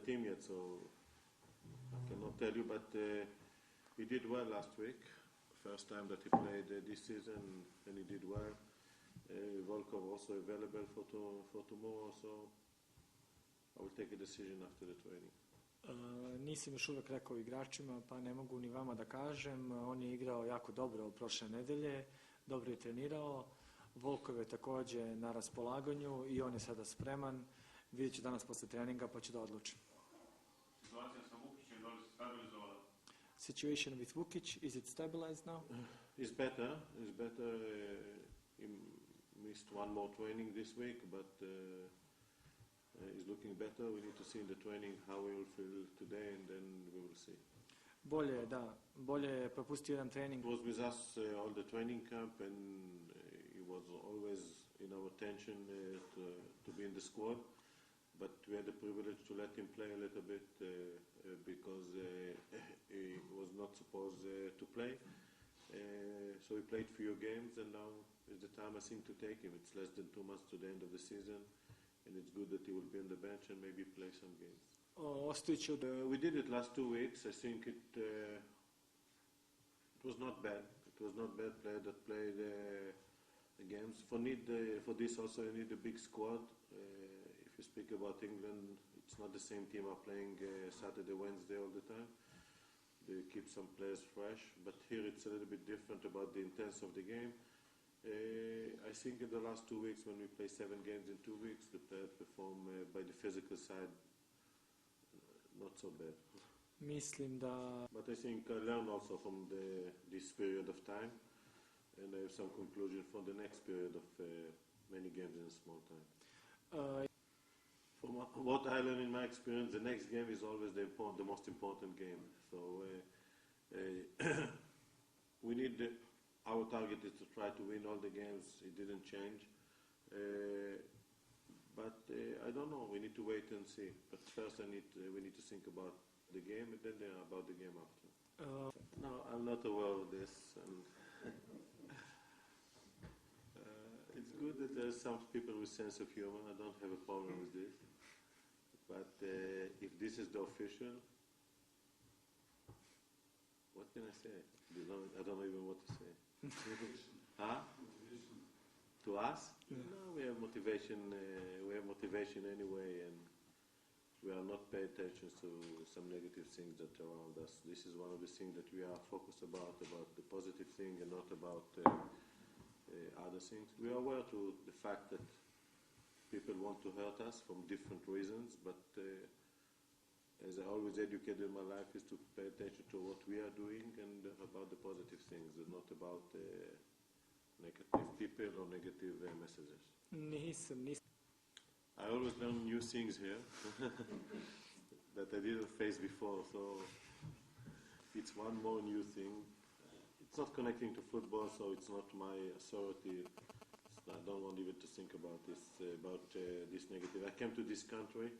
team yet, so I cannot tell you, but he did well last week. First time that he played this season, and he did well. Volkov also available for tomorrow, so I will take a decision after the training. Nisam još uvek rekao igračima, pa ne mogu ni vama da kažem. On je igrao jako dobro od prošle nedelje, dobro je trenirao. Volkov je takođe na raspolaganju i on je sada spreman. Vidjet ću danas posle treninga pa ću da odlučim. Situacija sa Vukićem, da li se stabilizovala? Situation with Vukic, is it stabilized now? It's better. He missed one more training this week, but he's looking better. We need to see in the training how he will feel today, and then we will see. Bolje je, da. Bolje je propustio jedan trening. He was with us all the training camp, and he was always in our attention to be in the squad. But we had the privilege to let him play a little bit because he was not supposed to play. So he played few games, and now is the time I think to take him. It's less than 2 months to the end of the season, and it's good that he will be on the bench and maybe play some games. We did it last 2 weeks. I think it was not bad. It was not bad player that played the games. For this also you need a big squad. If you speak about England, it's not the same team are playing Saturday, Wednesday all the time. They keep some players fresh, but here it's a little bit different about the intensity of the game. I think in the last 2 weeks when we play 7 games in 2 weeks, the players perform by the physical side not so bad. Mislim da... But I think I learned also from this period of time, and I have some conclusion for the next period of many games in a small time. From what I learned in my experience, the next game is always the most important game. So we need our target is to try to win all the games. It didn't change, but I don't know. We need to wait and see. But first, we need to think about the game, and then about the game after. No, I'm not aware of this. And it's good that there's some people with sense of humor. I don't have a problem with this. But if this is the official, what can I say? I don't know even what to say. Huh? To us? No, we have motivation. We have motivation anyway, and we are not paying attention to some negative things that are around us. This is one of the things that we are focused about the positive thing and not about other things. We are aware to the fact that people want to hurt us from different reasons, but as I always educated in my life is to pay attention to what we are doing and about the positive things, and not about negative people or negative messages. I always learn new things here that I didn't face before, so it's one more new thing. It's not connecting to football, so it's not my authority. I don't want even to think about this negative. I came to this country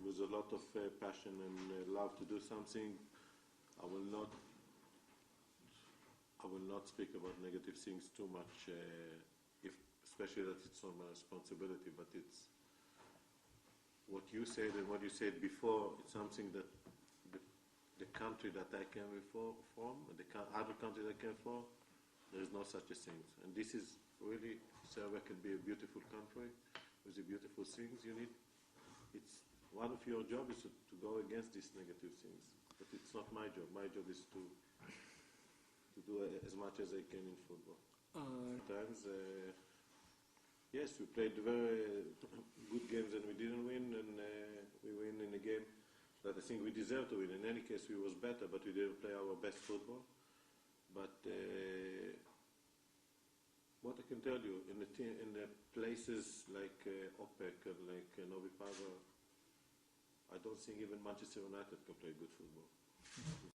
with a lot of passion and love to do something. I will not speak about negative things too much, especially that it's not my responsibility, but it's what you said and what you said before. It's something that the country that I came from, the other country that I came from, there is no such a thing. And this is really, Serbia can be a beautiful country with the beautiful things. It's one of your jobs is to go against these negative things, but it's not my job. My job is to do as much as I can in football. Sometimes, yes, we played very good games and we didn't win, and we win in a game that I think we deserve to win. In any case, we was better, but we didn't play our best football. But what I can tell you, in the places like OPEC and like Novi Pazar, I don't think even Manchester United can play good football.